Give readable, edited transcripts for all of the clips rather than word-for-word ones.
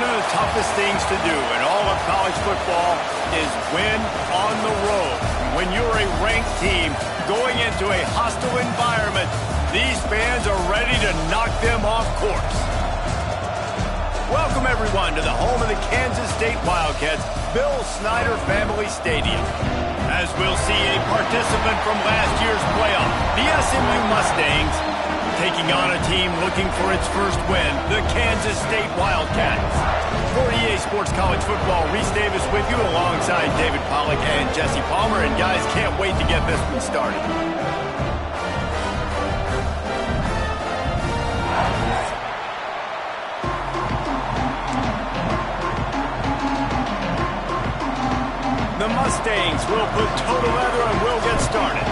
One of the toughest things to do in all of college football is win on the road. When you're a ranked team going into a hostile environment, these fans are ready to knock them off course. Welcome, everyone, to the home of the Kansas State Wildcats, Bill Snyder Family Stadium. As we'll see a participant from last year's playoff, the SMU Mustangs, taking on a team looking for its first win, the Kansas State Wildcats. For EA Sports College Football, Reese Davis with you alongside David Pollack and Jesse Palmer. And guys, can't wait to get this one started. The Mustangs will put toe to leather and we'll get started.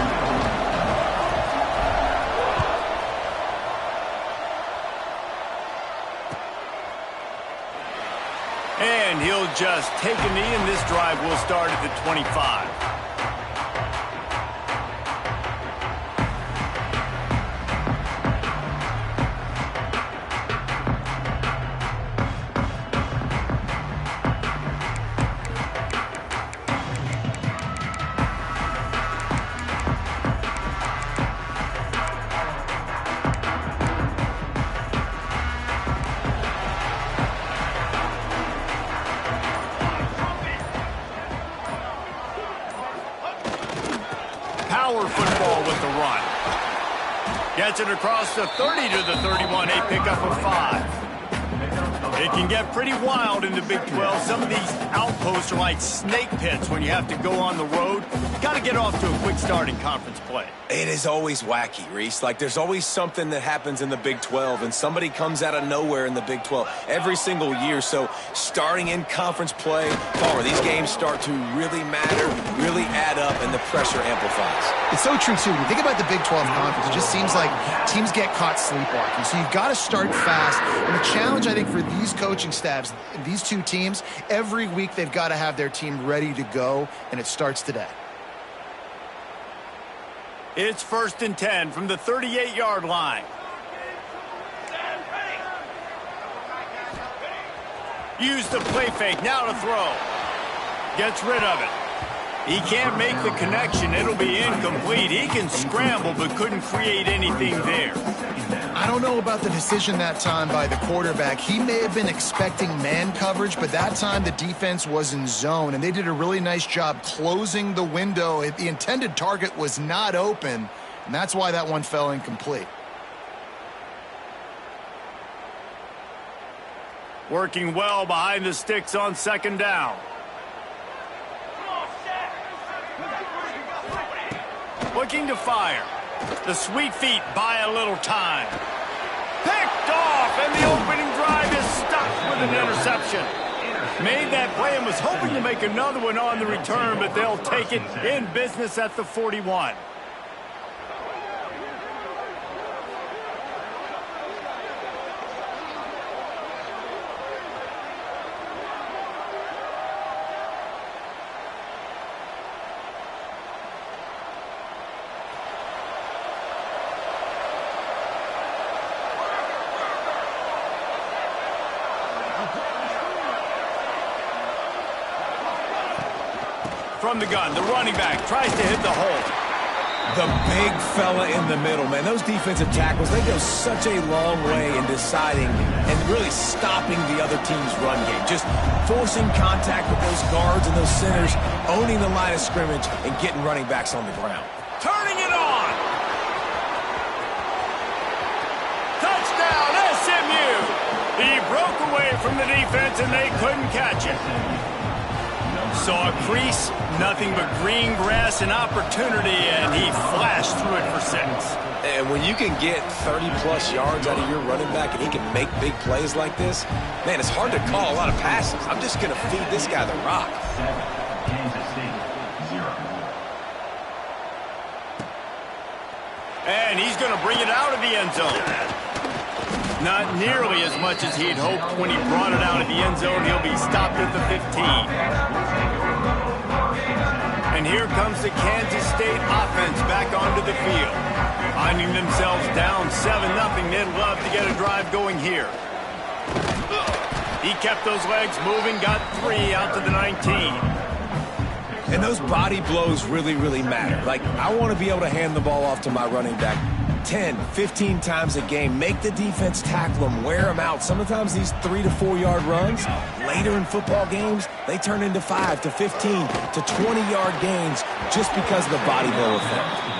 And he'll just take a knee, and this drive will start at the 25. Power football with the run. Gets it across the 30 to the 31, a pickup of 5. It can get pretty wild in the Big 12. Some of these outposts are like snake pits when you have to go on the road. Got to get off to a quick start in conference play. It is always wacky, Reese. Like, there's always something that happens in the Big 12, and somebody comes out of nowhere in the Big 12 every single year. So, starting in conference play, Palmer, these games start to really matter, really add up, and the pressure amplifies. It's so true, too. When you think about the Big 12 conference, it just seems like teams get caught sleepwalking. So, you've got to start fast. And the challenge, I think, for these coaching staffs, these two teams, every week they've got to have their team ready to go, and it starts today. It's 1st and 10 from the 38-yard line. Use the play fake, now to throw. Gets rid of it. He can't make the connection. It'll be incomplete. He can scramble, but couldn't create anything there. I don't know about the decision that time by the quarterback. He may have been expecting man coverage, but that time the defense was in zone, and they did a really nice job closing the window. The intended target was not open, and that's why that one fell incomplete. Working well behind the sticks on 2nd down. Looking to fire. The sweet feet buy a little time. Picked off, and the opening drive is stuck with an interception. Made that play and was hoping to make another one on the return, but they'll take it in business at the 41. From the gun, the running back tries to hit the hole. The big fella in the middle, man. Those defensive tackles, they go such a long way in deciding and really stopping the other team's run game. Just forcing contact with those guards and those centers, owning the line of scrimmage, and getting running backs on the ground. Turning it on! Touchdown, SMU! He broke away from the defense, and they couldn't catch it. Saw a crease, nothing but green grass and opportunity, and he flashed through it for 6. And when you can get 30-plus yards out of your running back and he can make big plays like this, man, it's hard to call a lot of passes. I'm just going to feed this guy the rock. And he's going to bring it out of the end zone. Not nearly as much as he'd hoped when he brought it out of the end zone. He'll be stopped at the 15. And here comes the Kansas State offense back onto the field. Finding themselves down 7-0, they'd love to get a drive going here. He kept those legs moving, got 3 out to the 19. And those body blows really, really matter. Like, I want to be able to hand the ball off to my running back 10, 15 times a game. Make the defense tackle them, wear them out. Sometimes these 3 to 4 yard runs, later in football games, they turn into 5 to 15 to 20-yard gains just because of the body blow effect.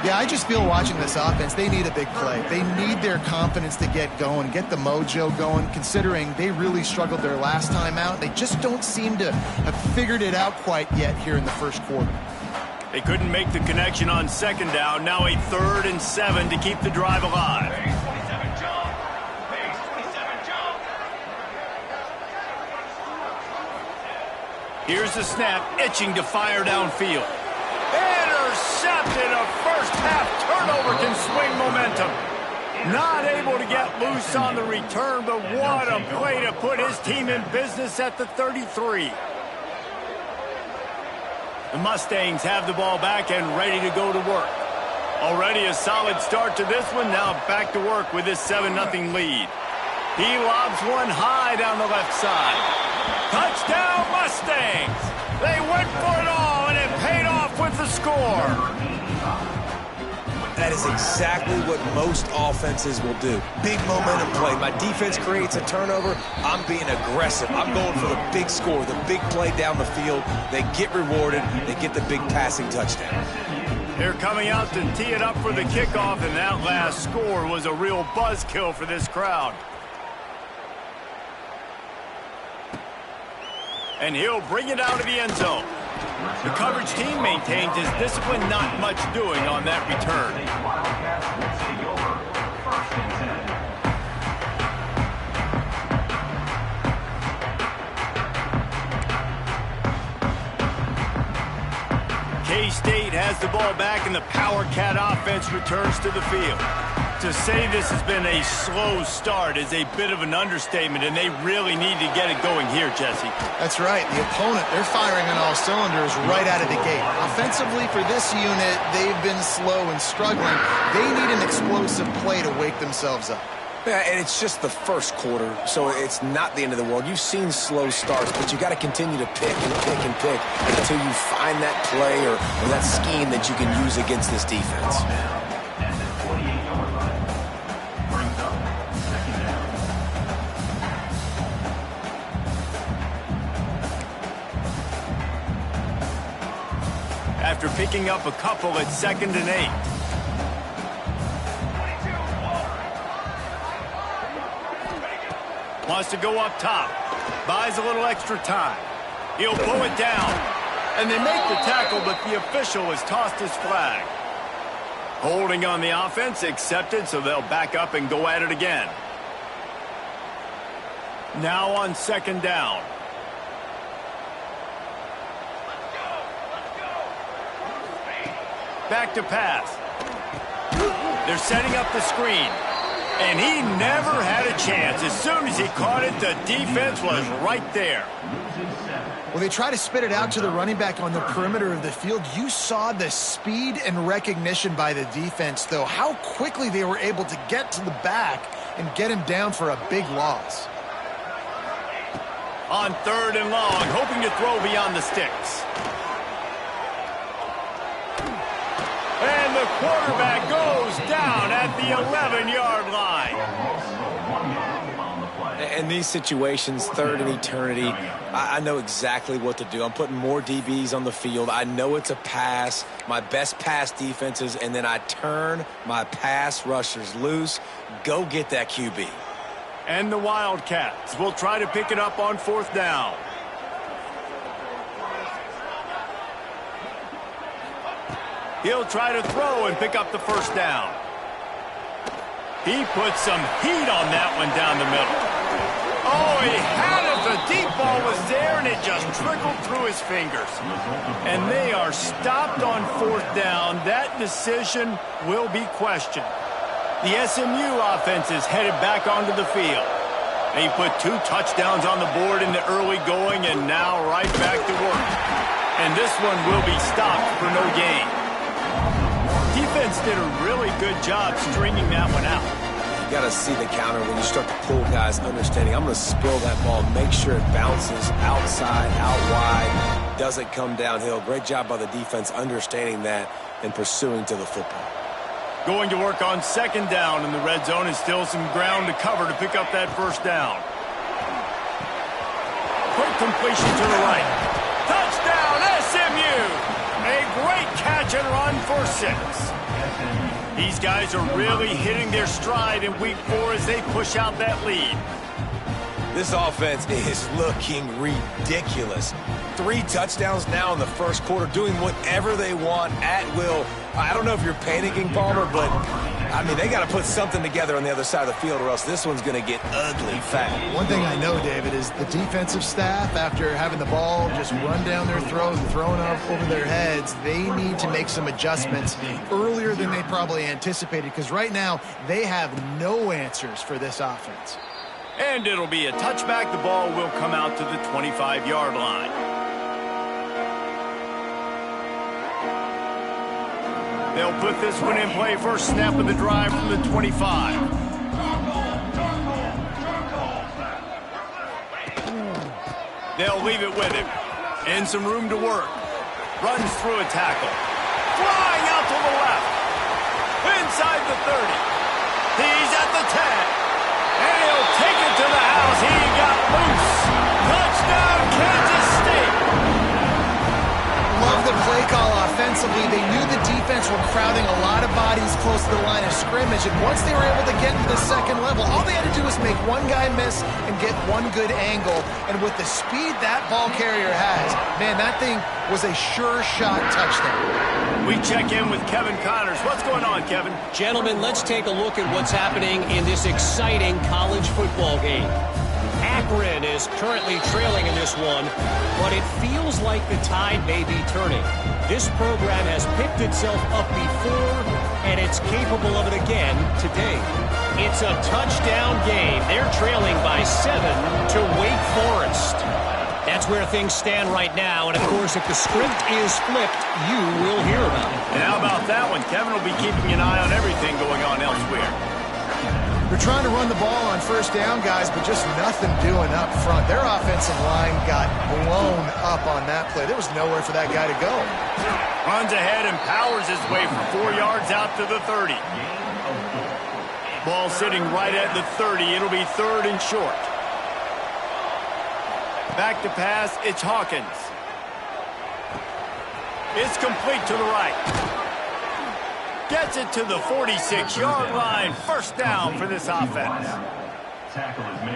Yeah, I just feel watching this offense, they need a big play. They need their confidence to get going, get the mojo going, considering they really struggled their last time out. They just don't seem to have figured it out quite yet here in the first quarter. They couldn't make the connection on second down. Now a 3rd and 7 to keep the drive alive. Here's the snap, itching to fire downfield. Intercepted. A first-half turnover can swing momentum. Not able to get loose on the return, but what a play to put his team in business at the 33. The Mustangs have the ball back and ready to go to work. Already a solid start to this one. Now back to work with this 7-0 lead. He lobs one high down the left side. Touchdown Mustangs! They went for it all, and it paid off with the score. That is exactly what most offenses will do. Big momentum play. My defense creates a turnover. I'm being aggressive. I'm going for the big score, the big play down the field. They get rewarded. They get the big passing touchdown. They're coming out to tee it up for the kickoff, and that last score was a real buzzkill for this crowd. And he'll bring it out of the end zone. The coverage team maintains his discipline, not much doing on that return. K-State has the ball back, and the Power Cat offense returns to the field. To say this has been a slow start is a bit of an understatement, and they really need to get it going here, Jesse. That's right. The opponent, they're firing on all cylinders right out of the gate. Offensively, for this unit, they've been slow and struggling. They need an explosive play to wake themselves up. Yeah, and it's just the first quarter, so it's not the end of the world. You've seen slow starts, but you got to continue to pick and pick and pick until you find that play or that scheme that you can use against this defense. After picking up a couple at 2nd and 8. Wants to go up top. Buys a little extra time. He'll pull it down. And they make the tackle, but the official has tossed his flag. Holding on the offense, accepted, so they'll back up and go at it again. Now on 2nd down. Back to pass. They're setting up the screen. And he never had a chance. As soon as he caught it, the defense was right there. Well, they try to spit it out to the running back on the perimeter of the field. You saw the speed and recognition by the defense, though. How quickly they were able to get to the back and get him down for a big loss. On 3rd and long, hoping to throw beyond the sticks. And the quarterback goes down at the 11-yard line. In these situations, 3rd and eternity, I know exactly what to do. I'm putting more DBs on the field. I know it's a pass, my best pass defenses, and then I turn my pass rushers loose. Go get that QB. And the Wildcats will try to pick it up on 4th down. He'll try to throw and pick up the 1st down. He put some heat on that one down the middle. Oh, he had it. The deep ball was there, and it just trickled through his fingers. And they are stopped on 4th down. That decision will be questioned. The SMU offense is headed back onto the field. He put 2 touchdowns on the board in the early going, and now right back to work. And this one will be stopped for no gain. Defense did a really good job stringing that one out. You got to see the counter when you start to pull guys understanding, I'm going to spill that ball, make sure it bounces outside, out wide, doesn't come downhill. Great job by the defense understanding that and pursuing to the football. Going to work on second down in the red zone, is still some ground to cover to pick up that first down. Quick completion to the right. Touchdown, SMU! A great catch and run for 6. These guys are really hitting their stride in week 4 as they push out that lead. This offense is looking ridiculous. 3 touchdowns now in the first quarter, doing whatever they want at will. I don't know if you're panicking, Palmer, but, I mean, they got to put something together on the other side of the field or else this one's going to get ugly fast. One thing I know, David, is the defensive staff, after having the ball just run down their throat and thrown up over their heads, they need to make some adjustments earlier than they probably anticipated, because right now they have no answers for this offense. And it'll be a touchback. The ball will come out to the 25-yard line. They'll put this one in play. First snap of the drive from the 25. They'll leave it with him. And some room to work. Runs through a tackle. Flying out to the left. Inside the 30. He's at the 10. And he'll take it to the house. He got loose. Touchdown, Kansas State. Love the play call offensively. They knew the defense were crowding a lot of bodies close to the line of scrimmage, and once they were able to get to the second level, all they had to do was make one guy miss and get one good angle. And with the speed that ball carrier has, man, that thing was a sure shot touchdown. We check in with Kevin Connors. What's going on, Kevin? Gentlemen, let's take a look at what's happening in this exciting college football game. Akron is currently trailing in this one, but it feels like the tide may be turning. This program has picked itself up before, and it's capable of it again today. It's a touchdown game. They're trailing by 7 to Wake Forest. That's where things stand right now, and of course, if the script is flipped, you will hear about it. And how about that one? Kevin will be keeping an eye on everything going on elsewhere. They're trying to run the ball on first down, guys, but just nothing doing up front. Their offensive line got blown up on that play. There was nowhere for that guy to go. Runs ahead and powers his way for 4 yards out to the 30. Ball sitting right at the 30. It'll be 3rd and short. Back to pass, it's Hawkins. It's complete to the right. Gets it to the 46-yard line. First down for this offense.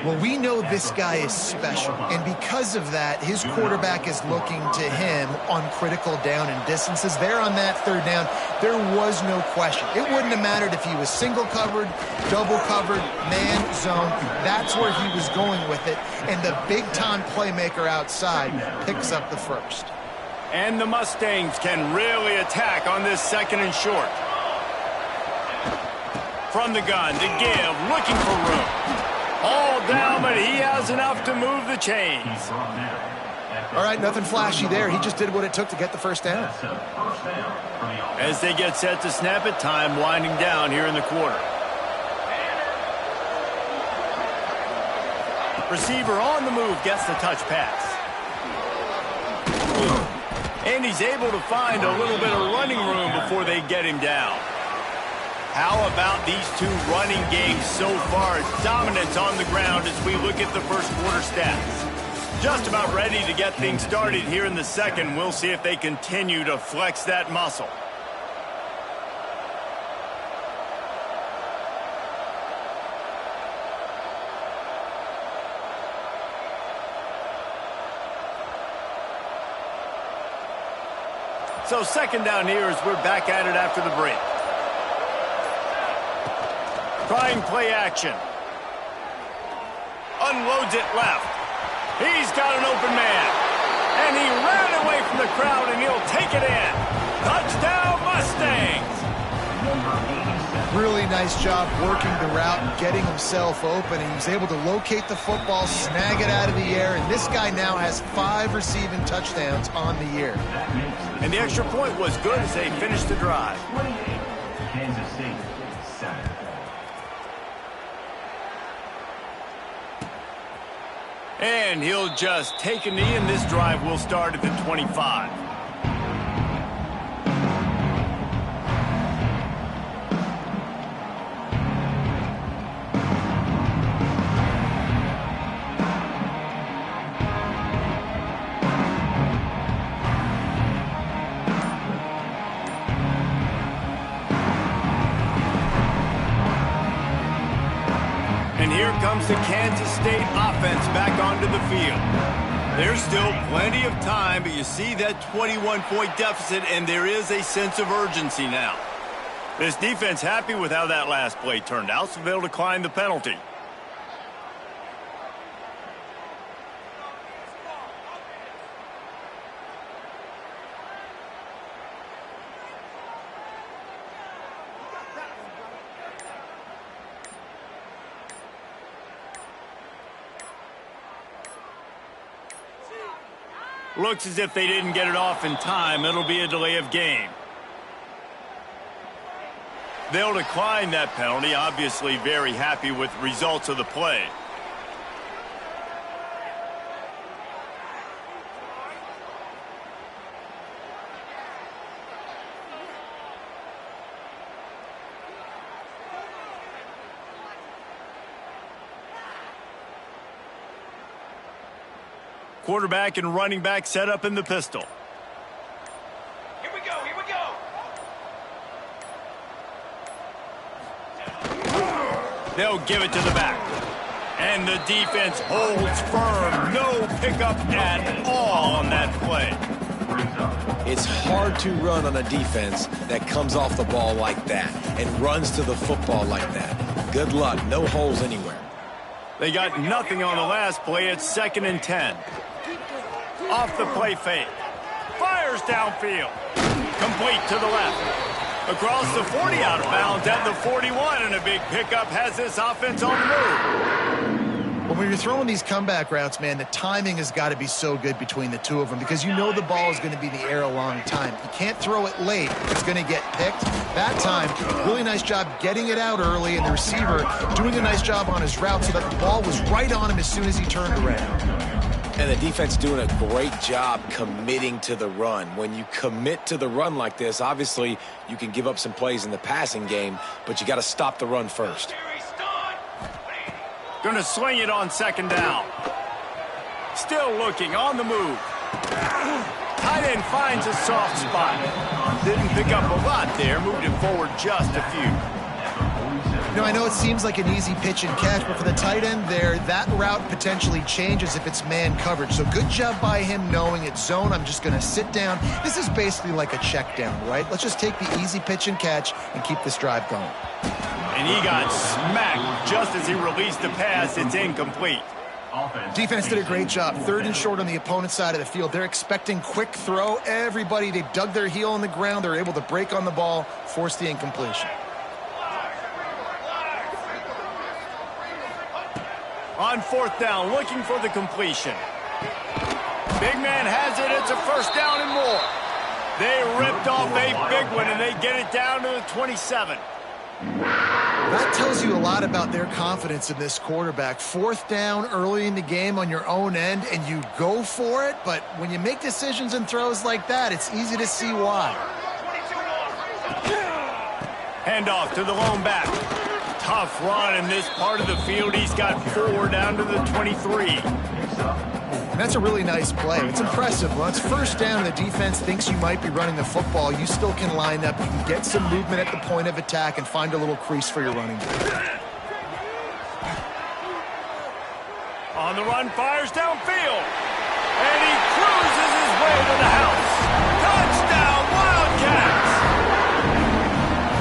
Well, we know this guy is special, and because of that, his quarterback is looking to him on critical down and distances. There on that 3rd down, there was no question. It wouldn't have mattered if he was single covered, double covered, man, zone. That's where he was going with it, and the big-time playmaker outside picks up the first. And the Mustangs can really attack on this 2nd and short. From the gun to give, looking for room. All down, but he has enough to move the chains. All right, nothing flashy there. He just did what it took to get the first down. As they get set to snap it, time winding down here in the quarter. Receiver on the move, gets the touch pass. And he's able to find a little bit of running room before they get him down. How about these two running games so far? Dominance on the ground as we look at the first quarter stats. Just about ready to get things started here in the second. We'll see if they continue to flex that muscle. So second down here as we're back at it after the break. Trying play action. Unloads it left. He's got an open man. And he ran away from the crowd, and he'll take it in. Touchdown, Mustangs! Really nice job working the route and getting himself open. And he was able to locate the football, snag it out of the air, and this guy now has 5 receiving touchdowns on the year. And the extra point was good as they finished the drive. And he'll just take a knee, and this drive will start at the 25. And here comes the Kansas State offense back onto the field. There's still plenty of time, but you see that 21-point deficit, and there is a sense of urgency now. This defense happy with how that last play turned out, so they'll decline the penalty. Looks as if they didn't get it off in time. It'll be a delay of game. They'll decline that penalty, obviously very happy with the results of the play. Quarterback and running back set up in the pistol. Here we go, here we go. They'll give it to the back. And the defense holds firm. No pickup at all on that play. It's hard to run on a defense that comes off the ball like that and runs to the football like that. Good luck. No holes anywhere. They got nothing on the last play. It's 2nd and 10. Off the play fake. Fires downfield. Complete to the left. Across the 40, out of bounds at the 41, and a big pickup has this offense on the move. Well, when you're throwing these comeback routes, man, the timing has got to be so good between the two of them because you know the ball is going to be in the air a long time. You can't throw it late. It's going to get picked. That time, really nice job getting it out early, and the receiver doing a nice job on his route so that the ball was right on him as soon as he turned around. And the defense doing a great job committing to the run. When you commit to the run like this, obviously you can give up some plays in the passing game, but you got to stop the run first. Going to swing it on 2nd down. Still looking on the move. Tight end finds a soft spot. Didn't pick up a lot there. Moved it forward just a few. You know, I know it seems like an easy pitch and catch, but for the tight end there, that route potentially changes if it's man coverage. So good job by him knowing it's zone. I'm just going to sit down. This is basically like a check down, right? Let's just take the easy pitch and catch and keep this drive going. And he got smacked just as he released the pass. It's incomplete. Defense did a great job. 3rd and short on the opponent's side of the field. They're expecting quick throw. Everybody, they dug their heel in the ground. They're able to break on the ball, force the incompletion. On 4th down, looking for the completion. Big man has it. It's a 1st down and more. They ripped off a big one, and they get it down to the 27. That tells you a lot about their confidence in this quarterback. 4th down early in the game on your own end, and you go for it. But when you make decisions and throws like that, it's easy to see why. Handoff to the lone back. Tough run in this part of the field. He's got 4 down to the 23. And that's a really nice play. It's impressive. When it's 1st down and the defense thinks you might be running the football, you still can line up. You can get some movement at the point of attack and find a little crease for your running back. On the run, fires downfield. And he cruises his way to the house. Touchdown, Wildcats!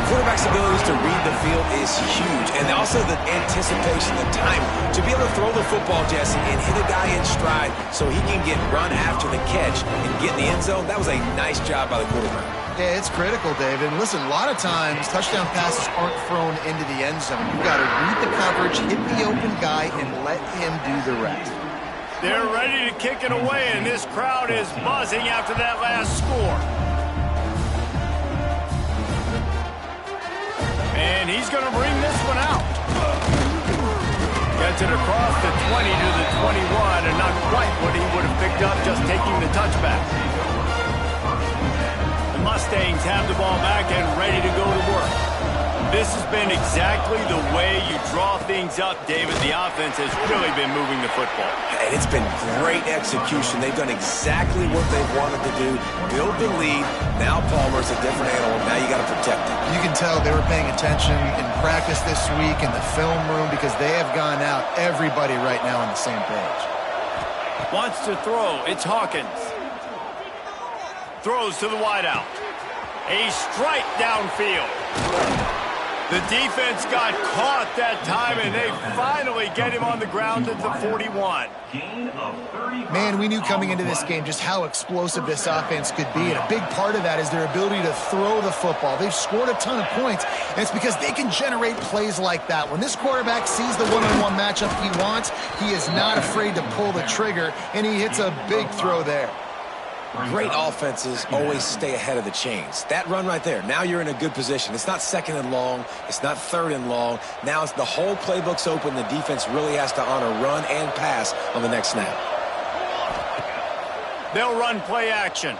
Quarterback's abilities to read the field is huge, and also the anticipation, the time to be able to throw the football, Jesse, and hit a guy in stride so he can get run after the catch and get in the end zone. That was a nice job by the quarterback. Yeah, it's critical, David. And listen, a lot of times touchdown passes aren't thrown into the end zone. You've got to read the coverage, hit the open guy, and let him do the rest. They're ready to kick it away, and this crowd is buzzing after that last score. And he's going to bring this one out. Gets it across the 20 to the 21, and not quite what he would have picked up just taking the touchback. The Mustangs have the ball back and ready to go to work. This has been exactly the way you draw things up, David. The offense has really been moving the football. And it's been great execution. They've done exactly what they've wanted to do. Build the lead. Now Palmer's a different animal. Now you got to protect him. You can tell they were paying attention in practice this week in the film room because they have gone out, everybody right now on the same page. Wants to throw. It's Hawkins. Throws to the wideout. A strike downfield. The defense got caught that time, and they finally get him on the ground at the 41. Man, we knew coming into this game just how explosive this offense could be, and a big part of that is their ability to throw the football. They've scored a ton of points, and it's because they can generate plays like that. When this quarterback sees the one-on-one matchup he wants, he is not afraid to pull the trigger, and he hits a big throw there. Great offenses always stay ahead of the chains. That run right there, now you're in a good position. It's not second and long. It's not third and long. Now it's the whole playbook's open. The defense really has to honor run and pass on the next snap. They'll run play action.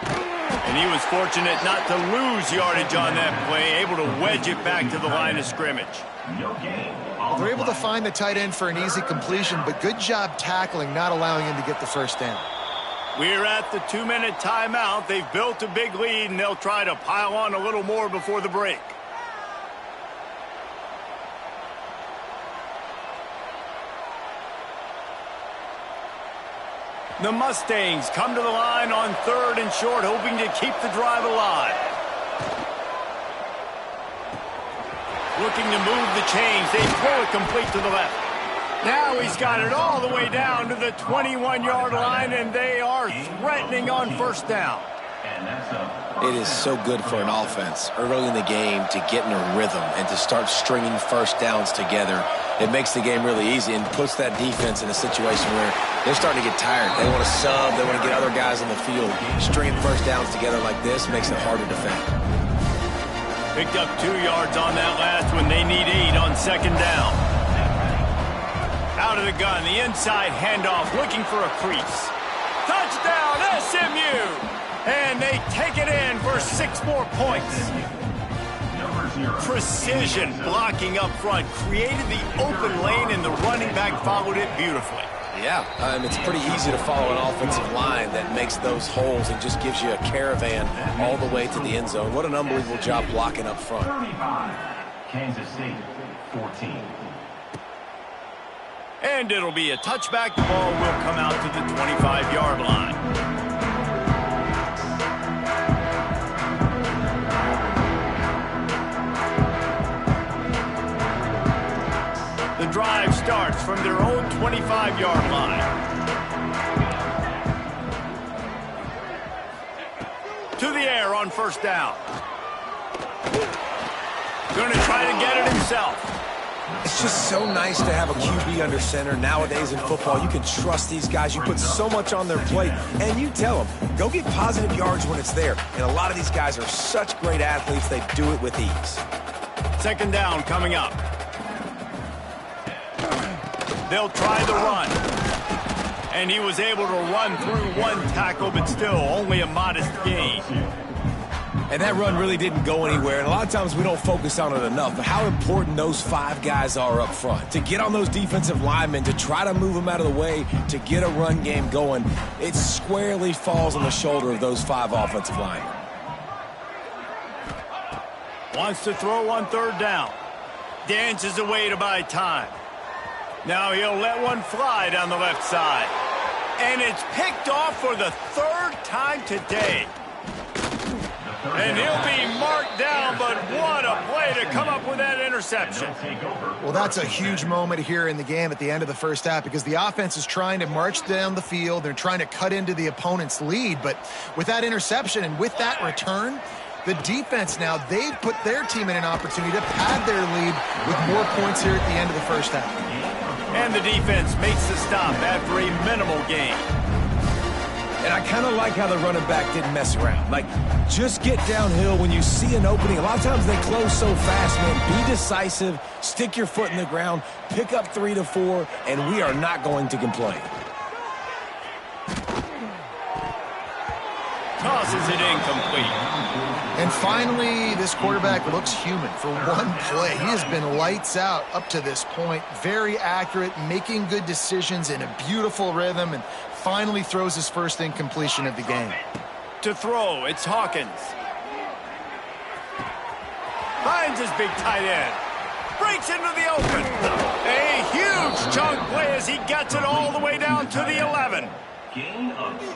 And he was fortunate not to lose yardage on that play, able to wedge it back to the line of scrimmage. They're able to find the tight end for an easy completion, but good job tackling, not allowing him to get the first down. We're at the 2-minute timeout. They've built a big lead, and they'll try to pile on a little more before the break. The Mustangs come to the line on 3rd and short, hoping to keep the drive alive. Looking to move the chains. They throw it complete to the left. Now he's got it all the way down to the 21-yard line, and they are threatening on first down. It is so good for an offense early in the game to get in a rhythm and to start stringing first downs together. It makes the game really easy and puts that defense in a situation where they're starting to get tired. They want to sub. They want to get other guys on the field. Stringing first downs together like this makes it hard to defend. Picked up 2 yards on that last one. They need 8 on second down. Out of the gun, the inside handoff, looking for a crease. Touchdown, SMU! And they take it in for 6 more points. Precision blocking up front created the open lane, and the running back followed it beautifully. Yeah, it's pretty easy to follow an offensive line that makes those holes and just gives you a caravan all the way to the end zone. What an unbelievable job blocking up front. 35, Kansas State, 14. And it'll be a touchback. The ball will come out to the 25-yard line. The drive starts from their own 25-yard line. To the air on first down. Going to try to get it himself. It's just so nice to have a QB under center. Nowadays in football, you can trust these guys. You put so much on their plate, and you tell them, go get positive yards when it's there. And a lot of these guys are such great athletes, they do it with ease. Second down coming up. They'll try the run. And he was able to run through 1 tackle, but still only a modest gain. And that run really didn't go anywhere. And a lot of times we don't focus on it enough, but how important those 5 guys are up front. To get on those defensive linemen, to try to move them out of the way, to get a run game going, it squarely falls on the shoulder of those 5 offensive linemen. Wants to throw on 3rd down. Dances away to buy time. Now he'll let one fly down the left side. And it's picked off for the 3rd time today. And he'll be marked down, but what a play to come up with that interception. Well, that's a huge moment here in the game at the end of the first half because the offense is trying to march down the field. They're trying to cut into the opponent's lead, but with that interception and with that return, the defense now, they've put their team in an opportunity to pad their lead with more points here at the end of the first half. And the defense makes the stop after a minimal gain. And I kind of like how the running back didn't mess around. Like, just get downhill when you see an opening. A lot of times they close so fast, man. Be decisive, stick your foot in the ground, pick up 3 to 4, and we are not going to complain. Tosses it incomplete. And finally, this quarterback looks human for one play. He has been lights out up to this point. Very accurate, making good decisions in a beautiful rhythm, and finally throws his first incompletion of the game. To throw, it's Hawkins. Finds his big tight end. Breaks into the open. A huge chunk play as he gets it all the way down to the 11.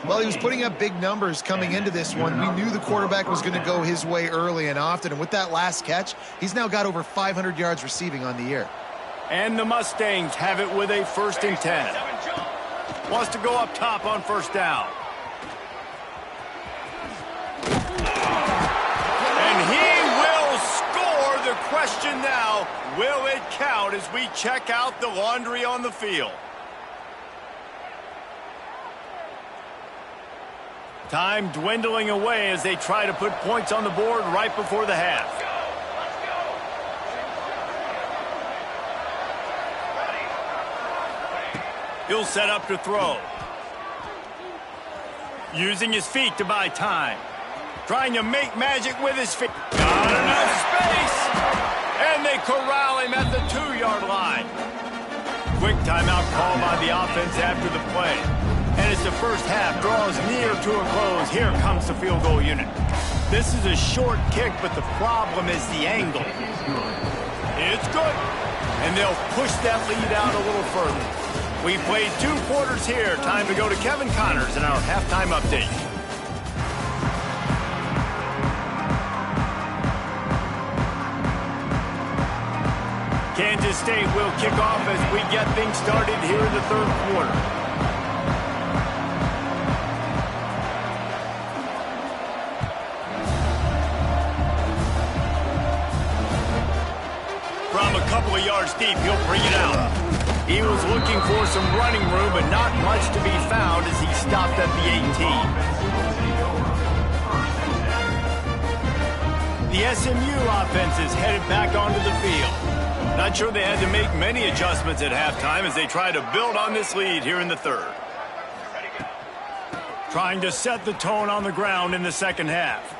Well, he was putting up big numbers coming into this one. We knew the quarterback was going to go his way early and often, and with that last catch, he's now got over 500 yards receiving on the year. And the Mustangs have it with a 1st and 10. Wants to go up top on 1st down. And he will score. The question now, will it count as we check out the laundry on the field? Time dwindling away as they try to put points on the board right before the half. He'll set up to throw. Using his feet to buy time. Trying to make magic with his feet. Got enough space. And they corral him at the 2-yard line. Quick timeout call by the offense after the play. And as the first half draws near to a close, here comes the field goal unit. This is a short kick, but the problem is the angle. It's good. And they'll push that lead out a little further. We've played 2 quarters here. Time to go to Kevin Connors in our halftime update. Kansas State will kick off as we get things started here in the 3rd quarter. From a couple of yards deep, he'll bring it out. He was looking for some running room, but not much to be found as he stopped at the 18. The SMU offense is headed back onto the field. Not sure they had to make many adjustments at halftime as they try to build on this lead here in the 3rd. Trying to set the tone on the ground in the 2nd half.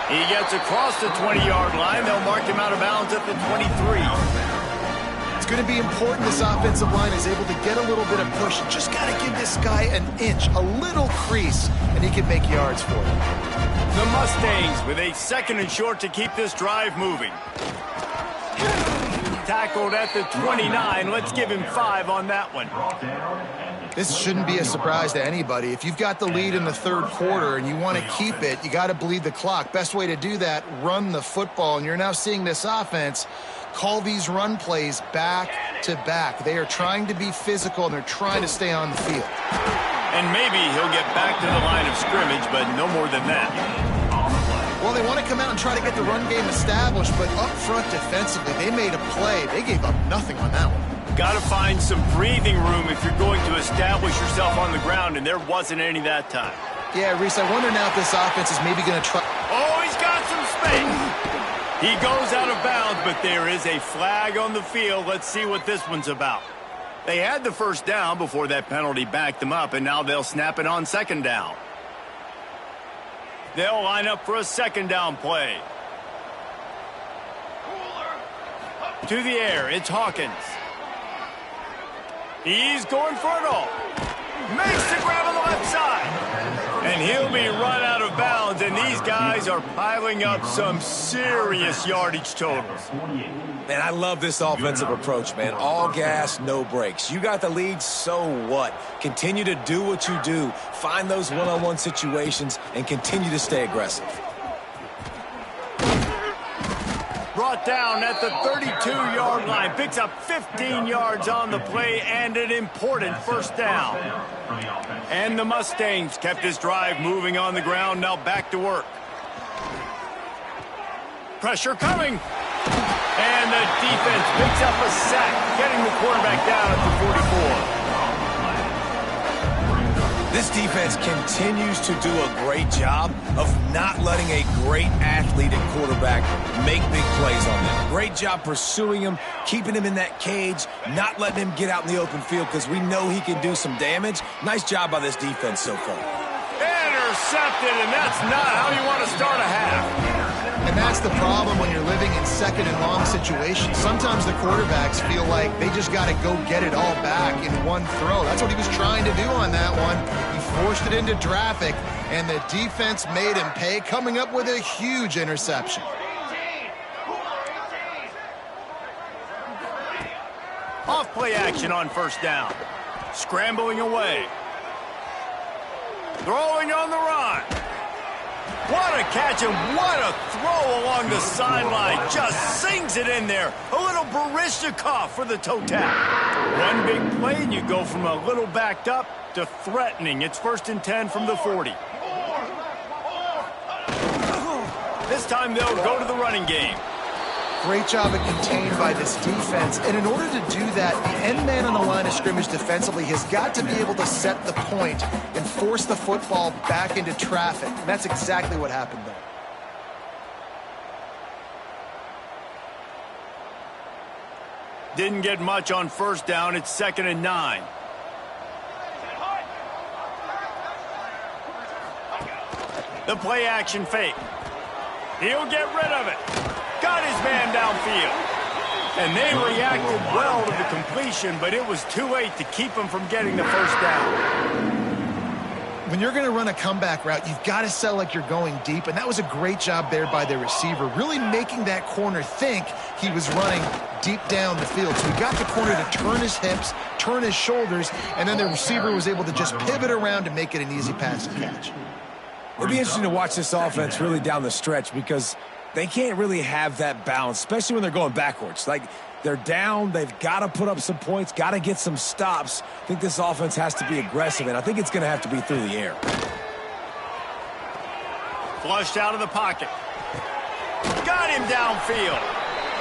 He gets across the 20-yard line. They'll mark him out of bounds at the 23. It's going to be important this offensive line is able to get a little bit of push. Just got to give this guy an inch, a little crease, and he can make yards for him. The Mustangs with a 2nd and short to keep this drive moving. Tackled at the 29. Let's give him 5 on that one. This shouldn't be a surprise to anybody. If you've got the lead in the 3rd quarter and you want to keep it, you got to bleed the clock. Best way to do that, run the football. And you're now seeing this offense call these run plays back to back. They are trying to be physical, and they're trying to stay on the field. And maybe he'll get back to the line of scrimmage, but no more than that. Well, they want to come out and try to get the run game established, but up front defensively, they made a play. They gave up nothing on that one. Got to find some breathing room if you're going to establish yourself on the ground, and there wasn't any that time. Yeah, Reese, I wonder now if this offense is maybe going to try. Oh, he's got some space. He goes out of bounds, but there is a flag on the field. Let's see what this one's about. They had the 1st down before that penalty backed them up, and now they'll snap it on 2nd down. They'll line up for a 2nd down play. To the air, it's Hawkins. He's going for it all. Makes the grab on the left side. And he'll be run out of bounds, and these guys are piling up some serious yardage totals. Man, I love this offensive approach, man. All gas, no brakes. You got the lead, so what? Continue to do what you do. Find those one-on-one situations and continue to stay aggressive. Brought down at the 32-yard line. Picks up 15 yards on the play and an important 1st down. And the Mustangs kept this drive moving on the ground. Now back to work. Pressure coming. And the defense picks up a sack, getting the quarterback down at the 44. This defense continues to do a great job of not letting a great athlete at quarterback make big plays on them. Great job pursuing him, keeping him in that cage, not letting him get out in the open field because we know he can do some damage. Nice job by this defense so far. Intercepted, and that's not how you want to start a half. And that's the problem when you're living in second and long situations. Sometimes the quarterbacks feel like they just got to go get it all back in one throw. That's what he was trying to do on that one. He forced it into traffic, and the defense made him pay, coming up with a huge interception. Off play action on first down. Scrambling away. Throwing on the run. What a catch and what a throw along the sideline. Just sings it in there. A little Barishnikov for the toe tap. One big play and you go from a little backed up to threatening. It's 1st and 10 from the 40. This time they'll go to the running game. Great job at contained by this defense. And in order to do that, the end man on the line of scrimmage defensively has got to be able to set the point and force the football back into traffic. And that's exactly what happened there. Didn't get much on first down. It's 2nd and 9. The play action fake. He'll get rid of it. Got his man downfield. And they reacted well to the completion, but it was too late to keep him from getting the first down. When you're going to run a comeback route, you've got to sell like you're going deep, and that was a great job there by the receiver, really making that corner think he was running deep down the field. So he got the corner to turn his hips, turn his shoulders, and then the receiver was able to just pivot around to make it an easy pass and catch. It'll be interesting to watch this offense really down the stretch because they can't really have that balance, especially when they're going backwards. Like, they're down, they've got to put up some points, got to get some stops. I think this offense has to be aggressive, and I think it's going to have to be through the air. Flushed out of the pocket. Got him downfield.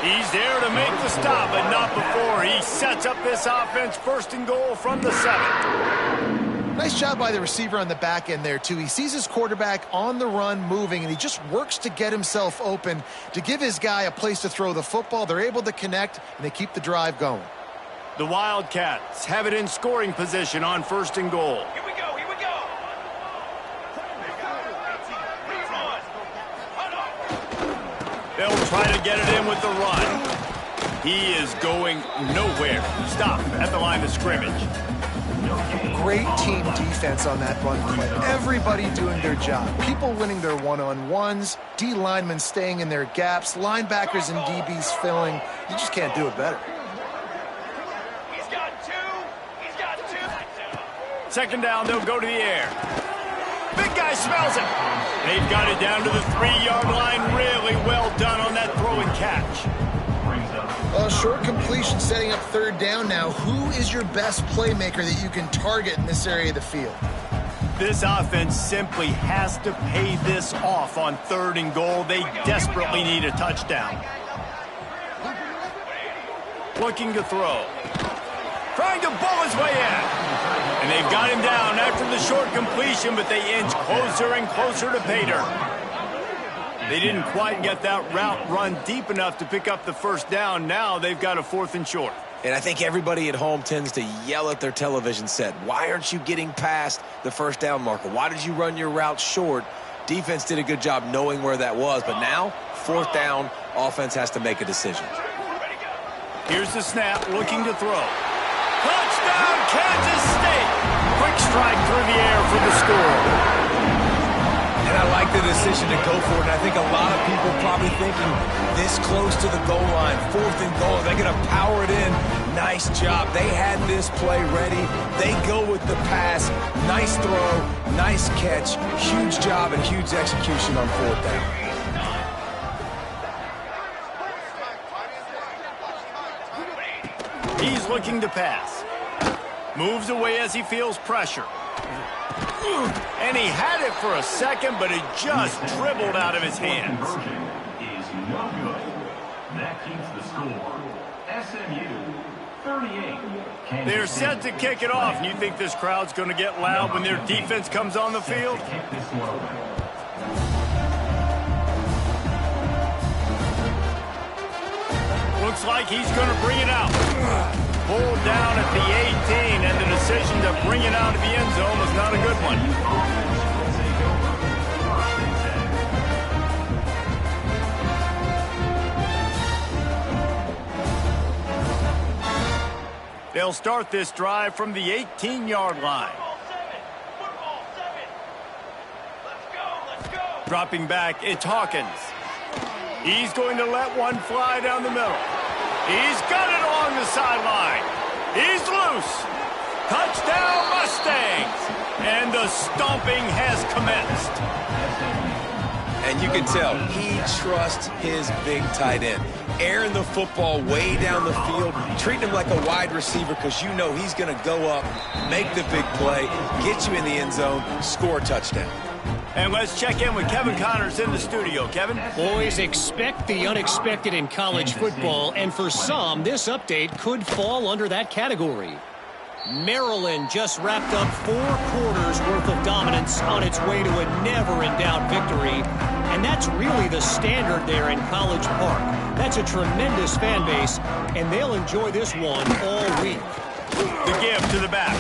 He's there to make the stop, but not before he sets up this offense 1st and goal from the 7. Nice job by the receiver on the back end there, too. He sees his quarterback on the run moving, and he just works to get himself open to give his guy a place to throw the football. They're able to connect, and they keep the drive going. The Wildcats have it in scoring position on 1st and goal. Here we go, here we go. They'll try to get it in with the run. He is going nowhere. Stop at the line of scrimmage. Great team defense on that run play. Everybody doing their job. People winning their one-on-ones, D linemen staying in their gaps, linebackers and DBs filling. You just can't do it better. He's got two. He's got two. 2nd down, they'll go to the air. Big guy smells it. They've got it down to the 3-yard line. Really well done on that throw and catch. A short completion setting up 3rd down now. Who is your best playmaker that you can target in this area of the field? This offense simply has to pay this off on 3rd and goal. They desperately need a touchdown. Looking to throw. Trying to bull his way in. And they've got him down after the short completion, but they inch closer and closer to pay dirt. They didn't quite get that route run deep enough to pick up the first down. Now they've got a 4th and short. And I think everybody at home tends to yell at their television set, why aren't you getting past the first down marker? Why did you run your route short? Defense did a good job knowing where that was, but now, 4th down, offense has to make a decision. Here's the snap, looking to throw. Touchdown, Kansas State! Quick strike through the air for the score. And I like the decision to go for it. And I think a lot of people probably thinking this close to the goal line, 4th and goal, they're going to power it in. Nice job. They had this play ready. They go with the pass. Nice throw, nice catch, huge job and huge execution on 4th down. He's looking to pass. Moves away as he feels pressure. And he had it for a second, but it just dribbled out of his hands. Is no good. That keeps the score. SMU 38. Kansas They're State set to kick it off, and you think this crowd's going to get loud when their defense comes on the field? Kick this one over. Looks like he's going to bring it out. Pulled down at the 18, and the decision to bring it out of the end zone was not a good one. They'll start this drive from the 18-yard line. Football 7. Let's go. Dropping back, it's Hawkins. He's going to let one fly down the middle. He's got it along the sideline. He's loose. Touchdown, Mustangs. And the stomping has commenced. And you can tell he trusts his big tight end. Airing the football way down the field, treating him like a wide receiver because you know he's going to go up, make the big play, get you in the end zone, score a touchdown. And let's check in with Kevin Connors in the studio. Kevin? Boys, expect the unexpected in college football, and for some, this update could fall under that category. Maryland just wrapped up 4 quarters worth of dominance on its way to a never-in-doubt victory, and that's really the standard there in College Park. That's a tremendous fan base, and they'll enjoy this one all week. The give to the back.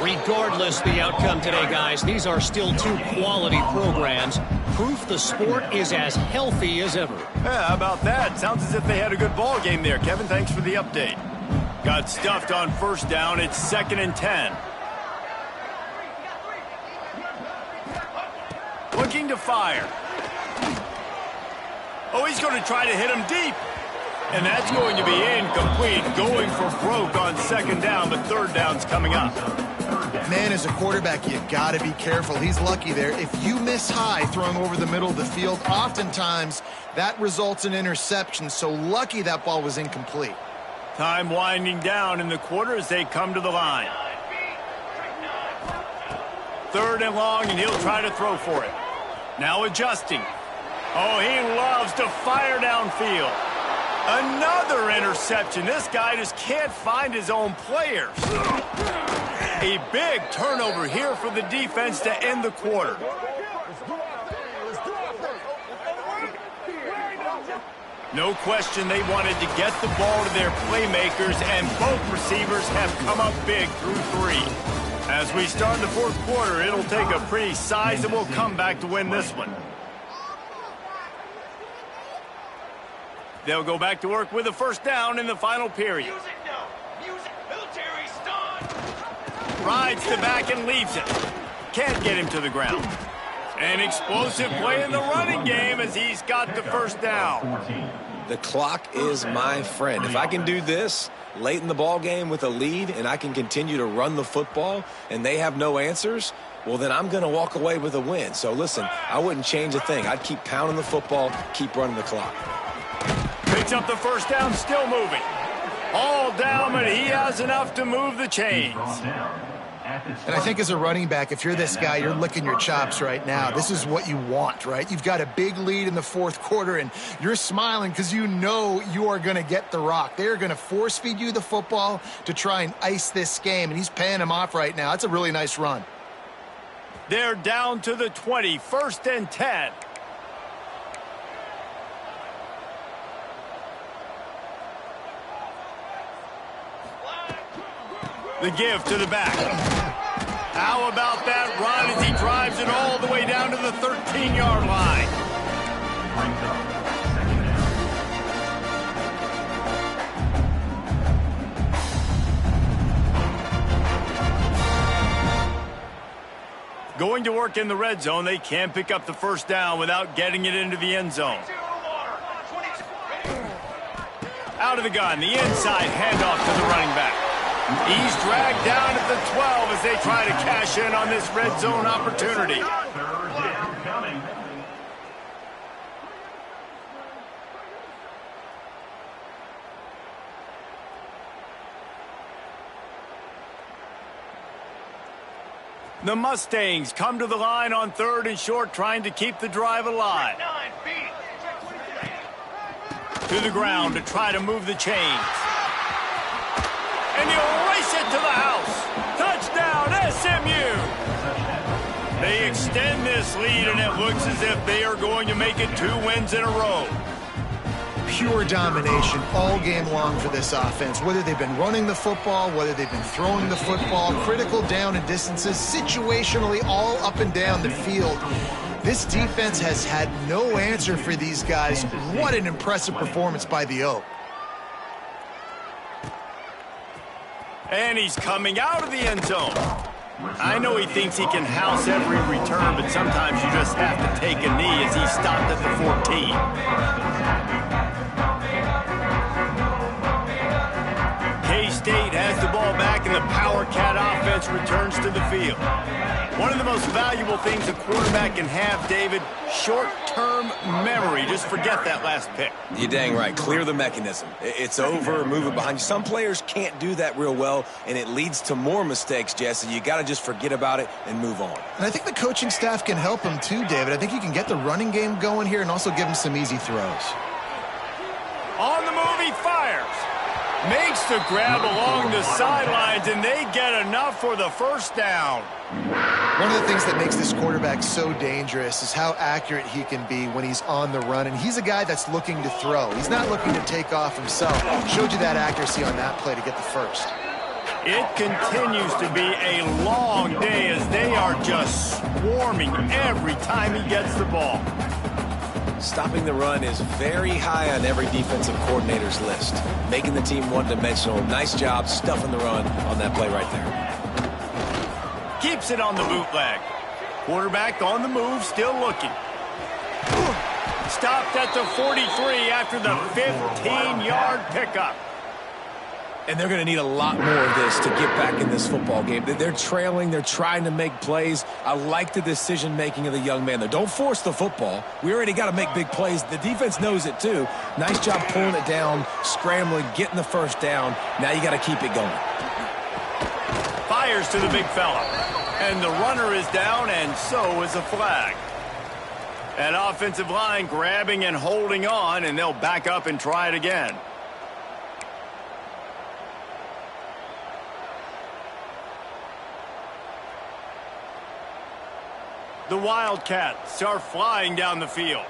Regardless the outcome today, guys, these are still 2 quality programs. Proof the sport is as healthy as ever. Yeah, how about that? Sounds as if they had a good ball game there. Kevin, thanks for the update. Got stuffed on first down. It's 2nd and 10. Looking to fire. Oh, he's going to try to hit him deep. And that's going to be incomplete. Going for broke on 2nd down, but 3rd down's coming up. Man, as a quarterback, you got to be careful. He's lucky there. If you miss high throwing over the middle of the field, oftentimes that results in interception. So lucky that ball was incomplete. Time winding down in the quarter as they come to the line. 3rd and long, and he'll try to throw for it. Now adjusting. Oh, he loves to fire downfield. Another interception. This guy just can't find his own players. A big turnover here for the defense to end the quarter. No question they wanted to get the ball to their playmakers, and both receivers have come up big through 3. As we start the 4th quarter, it'll take a pretty sizable comeback to win this one. They'll go back to work with a 1st down in the final period. Music now. Music. Military stun. Rides the back and leaves it. Can't get him to the ground. An explosive play in the running game as he's got the 1st down. The clock is my friend. If I can do this late in the ball game with a lead and I can continue to run the football and they have no answers, well, then I'm going to walk away with a win. So, listen, I wouldn't change a thing. I'd keep pounding the football, keep running the clock. Picks up the 1st down, still moving. All down, but he has enough to move the chains. And I think as a running back, if you're this guy, you're licking your chops right now. This is what you want, right? You've got a big lead in the 4th quarter, and you're smiling because you know you are going to get the rock. They're going to force feed you the football to try and ice this game, and he's paying him off right now. That's a really nice run. They're down to the 20, 1st and 10. The give to the back. How about that run as he drives it all the way down to the 13-yard line? Going to work in the red zone, they can't pick up the 1st down without getting it into the end zone. Out of the gun, the inside handoff to the running back. He's dragged down at the 12 as they try to cash in on this red zone opportunity. 3rd down coming. The Mustangs come to the line on 3rd and short, trying to keep the drive alive. To the ground to try to move the chains. and he'll race it to the house. Touchdown, SMU. They extend this lead, and it looks as if they are going to make it 2 wins in a row. Pure domination all game long for this offense. Whether they've been running the football, whether they've been throwing the football, critical down and distances, situationally all up and down the field. This defense has had no answer for these guys. What an impressive performance by the Oak. And he's coming out of the end zone. I know he thinks he can house every return, but sometimes you just have to take a knee as he stopped at the 14. K-State has the ball back, and the Power Cat offense returns to the field. One of the most valuable things a quarterback can have, David, short-term memory. Just forget that last pick. You're dang right. Clear the mechanism. It's over, move it behind you. Some players can't do that real well, and it leads to more mistakes, Jesse. You got to just forget about it and move on. And I think the coaching staff can help him too, David. I think you can get the running game going here and also give him some easy throws. On the move, he fires. Makes the grab along the sidelines, and they get enough for the first down. One of the things that makes this quarterback so dangerous is how accurate he can be when he's on the run, and he's a guy that's looking to throw. He's not looking to take off himself. Showed you that accuracy on that play to get the first. It continues to be a long day as they are just swarming every time he gets the ball. Stopping the run is very high on every defensive coordinator's list. Making the team one-dimensional. Nice job stuffing the run on that play right there. Keeps it on the bootleg. Quarterback on the move, still looking. Stopped at the 43 after the 15-yard pickup. And they're going to need a lot more of this to get back in this football game. They're trailing. They're trying to make plays. I like the decision-making of the young man there. Don't force the football. We already got to make big plays. The defense knows it, too. Nice job pulling it down, scrambling, getting the first down. Now you got to keep it going. Fires to the big fella. And the runner is down, and so is a flag. That offensive line grabbing and holding on, and they'll back up and try it again. The Wildcats are flying down the field.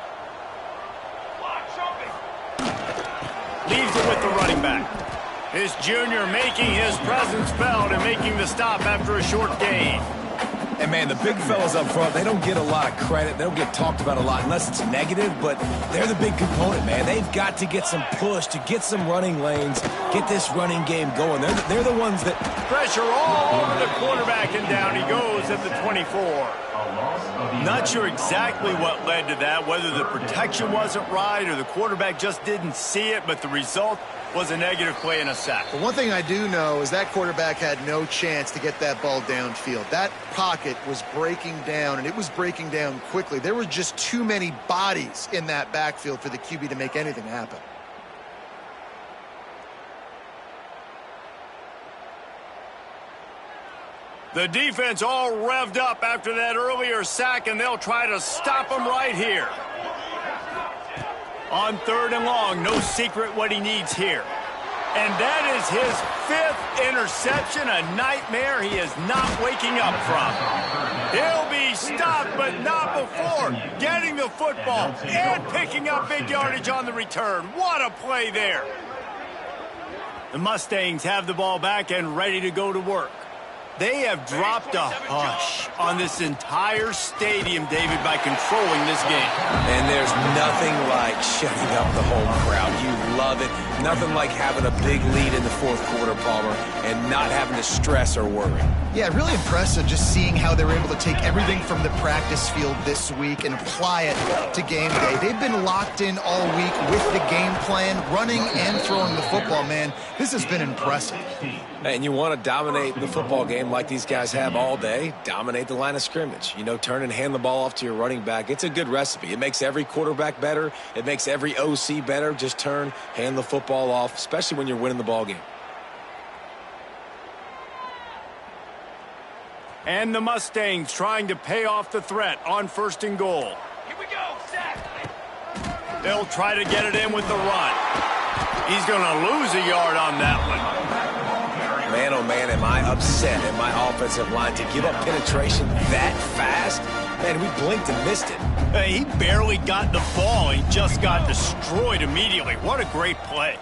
Leaves it with the running back. This junior making his presence felt and making the stop after a short gain. And, man, the big fellas up front, they don't get a lot of credit. They don't get talked about a lot unless it's negative, but they're the big component, man. They've got to get some push, to get some running lanes, get this running game going. They're the ones that... Pressure all over the quarterback, and down he goes at the 24. Not sure exactly what led to that, whether the protection wasn't right or the quarterback just didn't see it, but the result was a negative play and a sack. But one thing I do know is that quarterback had no chance to get that ball downfield. That pocket was breaking down, and it was breaking down quickly. There were just too many bodies in that backfield for the QB to make anything happen. The defense all revved up after that earlier sack, and they'll try to stop him right here. On 3rd and long, no secret what he needs here. And that is his 5th interception, a nightmare he is not waking up from. He'll be stopped, but not before getting the football and picking up big yardage on the return. What a play there. The Mustangs have the ball back and ready to go to work. They have dropped a hush on this entire stadium, David, by controlling this game. And there's nothing like shutting up the home crowd. You love it. Nothing like having a big lead in the 4th quarter, Palmer, and not having to stress or worry. Yeah, really impressive just seeing how they were able to take everything from the practice field this week and apply it to game day. They've been locked in all week with the game plan, running and throwing the football, man. This has been impressive. And you want to dominate the football game like these guys have all day, dominate the line of scrimmage. You know, turn and hand the ball off to your running back. It's a good recipe. It makes every quarterback better. It makes every OC better. Just turn, hand the football off, especially when you're winning the ball game. And the Mustangs trying to pay off the threat on 1st and goal. Here we go, sack. They'll try to get it in with the run. He's going to lose a yard on that one. Man, oh man, am I upset at my offensive line to give up penetration that fast? Man, we blinked and missed it. Hey, he barely got the ball. He just got destroyed immediately. What a great play.